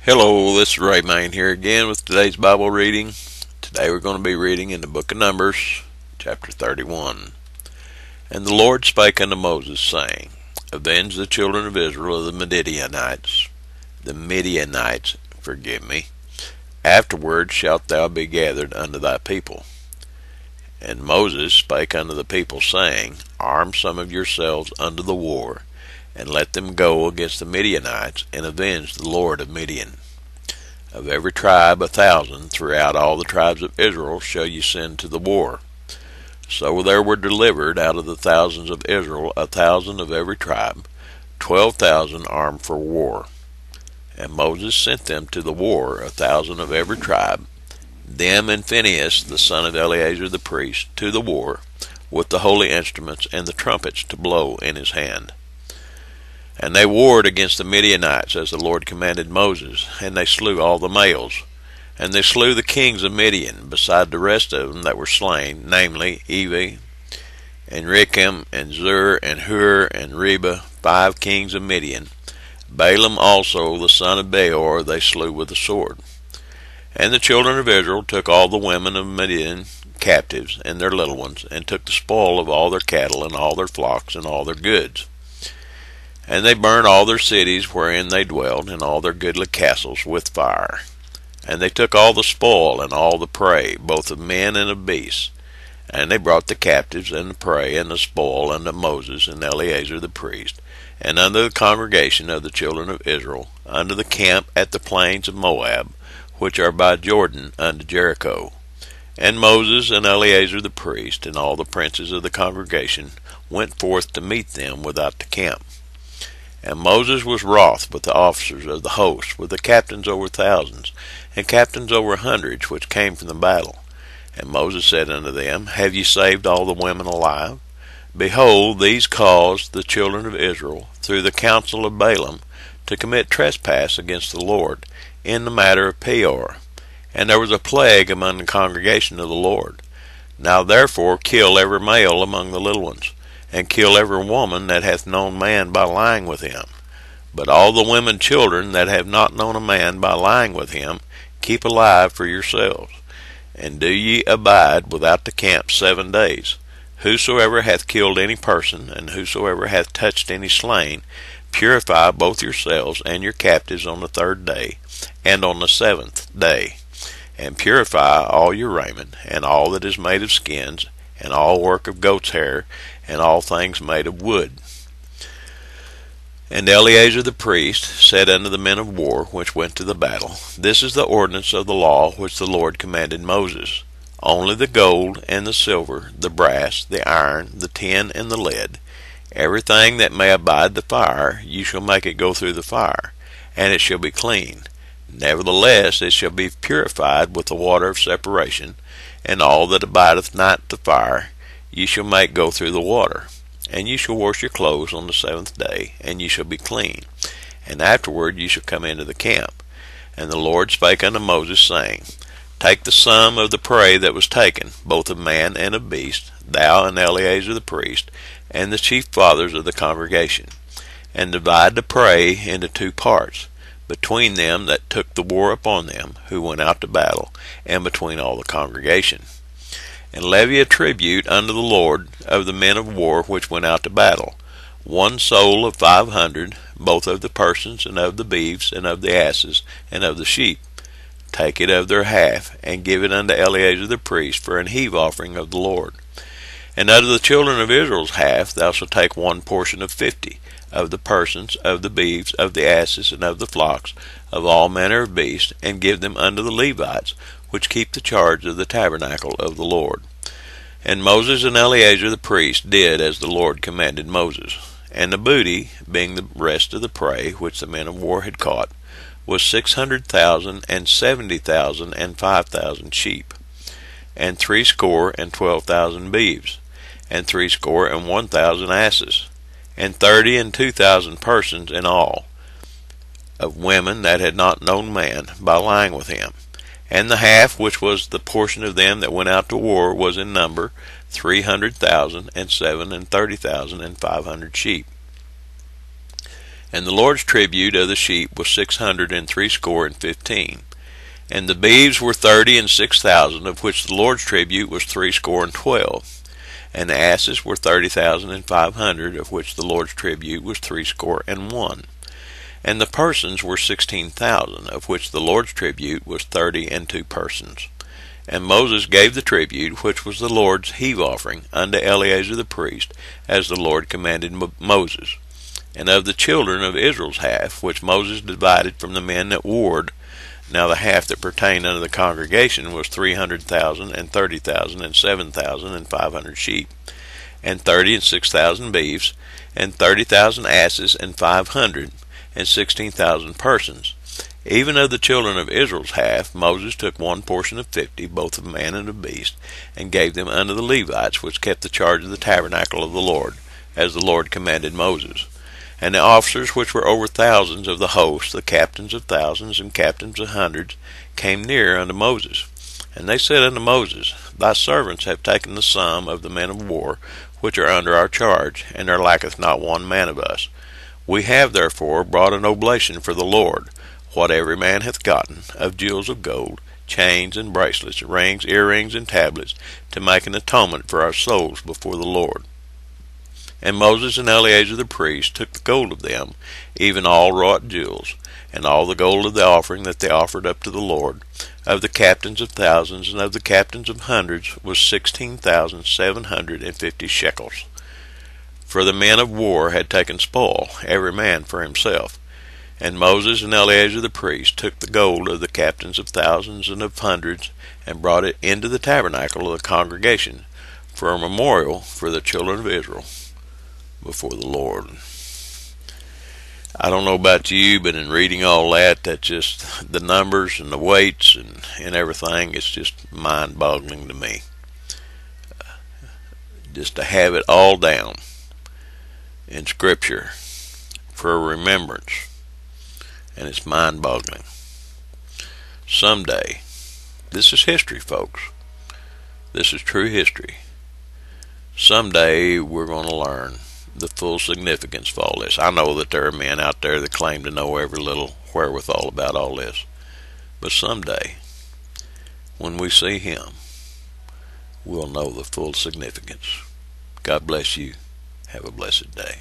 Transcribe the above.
Hello, this is Ray Main here again with today's Bible reading. Today we're going to be reading in the book of Numbers, chapter 31. And the Lord spake unto Moses, saying, Avenge the children of Israel of the Midianites, afterward shalt thou be gathered unto thy people. And Moses spake unto the people, saying, Arm some of yourselves unto the war, and let them go against the Midianites, and avenge the Lord of Midian. Of every tribe 1,000 throughout all the tribes of Israel shall ye send to the war. So there were delivered out of the thousands of Israel 1,000 of every tribe, 12,000 armed for war. And Moses sent them to the war 1,000 of every tribe, them and Phinehas the son of Eleazar the priest, to the war, with the holy instruments and the trumpets to blow in his hand. And they warred against the Midianites as the Lord commanded Moses, and they slew all the males. And they slew the kings of Midian, beside the rest of them that were slain, namely Evi, and Rechem, and Zur, and Hur, and Reba, 5 kings of Midian. Balaam also, the son of Beor, they slew with the sword. And the children of Israel took all the women of Midian captives, and their little ones, and took the spoil of all their cattle, and all their flocks, and all their goods. And they burned all their cities wherein they dwelt, and all their goodly castles with fire. And they took all the spoil, and all the prey, both of men and of beasts. And they brought the captives, and the prey, and the spoil unto Moses and Eleazar the priest, and unto the congregation of the children of Israel, unto the camp at the plains of Moab, which are by Jordan unto Jericho. And Moses and Eleazar the priest, and all the princes of the congregation, went forth to meet them without the camp. And Moses was wroth with the officers of the host, with the captains over thousands, and captains over hundreds, which came from the battle. And Moses said unto them, Have ye saved all the women alive? Behold, these caused the children of Israel, through the counsel of Balaam, to commit trespass against the Lord, in the matter of Peor. And there was a plague among the congregation of the Lord. Now therefore kill every male among the little ones, and kill every woman that hath known man by lying with him. But all the women children that have not known a man by lying with him, keep alive for yourselves. And do ye abide without the camp 7 days. Whosoever hath killed any person, and whosoever hath touched any slain, purify both yourselves and your captives on the 3rd day, and on the 7th day. And purify all your raiment, and all that is made of skins, and all work of goat's hair, and all things made of wood. And Eleazar the priest said unto the men of war which went to the battle, This is the ordinance of the law which the Lord commanded Moses. Only the gold and the silver, the brass, the iron, the tin, and the lead, everything that may abide the fire, you shall make it go through the fire, and it shall be clean. Nevertheless it shall be purified with the water of separation, and all that abideth not the fire, ye shall make go through the water. And ye shall wash your clothes on the 7th day, and ye shall be clean. And afterward ye shall come into the camp. And the Lord spake unto Moses, saying, Take the sum of the prey that was taken, both of man and of beast, thou and Eleazar the priest, and the chief fathers of the congregation, and divide the prey into 2 parts, between them that took the war upon them, who went out to battle, and between all the congregation. And levy a tribute unto the Lord of the men of war which went out to battle, 1 soul of 500, both of the persons, and of the beeves, and of the asses, and of the sheep. Take it of their half, and give it unto Eleazar the priest for an heave offering of the Lord. And out of the children of Israel's half thou shalt take 1 portion of 50, of the persons, of the beeves, of the asses, and of the flocks, of all manner of beasts, and give them unto the Levites, which keep the charge of the tabernacle of the Lord. And Moses and Eleazar the priest did as the Lord commanded Moses. And the booty, being the rest of the prey which the men of war had caught, was 600,000 and 70,000 and 5,000 sheep, and 62,000 beeves, and 61,000 asses, and 30 and 2,000 persons in all, of women that had not known man by lying with him. And the half which was the portion of them that went out to war was in number 300,000, and 37,000 and 500 sheep. And the Lord's tribute of the sheep was 660 and the beeves were 30 and 6,000, of which the Lord's tribute was 60 and the asses were 30,500, of which the Lord's tribute was 61. And the persons were 16,000, of which the Lord's tribute was 32 persons. And Moses gave the tribute, which was the Lord's heave offering, unto Eleazar the priest, as the Lord commanded Moses. And of the children of Israel's half, which Moses divided from the men that warred, now the half that pertained unto the congregation was 300,000, and 30,000, and 7,500 sheep, and 30 and 6,000 beeves, and 30,000 asses, and 500, and 16,000 persons. Even of the children of Israel's half, Moses took one portion of 50, both of man and of beast, and gave them unto the Levites, which kept the charge of the tabernacle of the Lord, as the Lord commanded Moses. And the officers which were over thousands of the host, the captains of thousands and captains of hundreds, came near unto Moses. And they said unto Moses, Thy servants have taken the sum of the men of war, which are under our charge, and there lacketh not one man of us. We have therefore brought an oblation for the Lord, what every man hath gotten, of jewels of gold, chains and bracelets, rings, earrings, and tablets, to make an atonement for our souls before the Lord. And Moses and Eleazar the priest took the gold of them, even all wrought jewels, and all the gold of the offering that they offered up to the Lord, of the captains of thousands and of the captains of hundreds, was 16,750 shekels. For the men of war had taken spoil, every man for himself. And Moses and Eleazar the priest took the gold of the captains of thousands and of hundreds, and brought it into the tabernacle of the congregation, for a memorial for the children of Israel before the Lord. I don't know about you, but in reading all that, that's just the numbers and the weights and everything, it's just mind-boggling to me. Just to have it all down in Scripture for a remembrance, and it's mind-boggling. Someday, this is history, folks. This is true history. Someday we're going to learn the full significance of all this. I know that there are men out there that claim to know every little wherewithal about all this. But someday, when we see Him, we'll know the full significance. God bless you. Have a blessed day.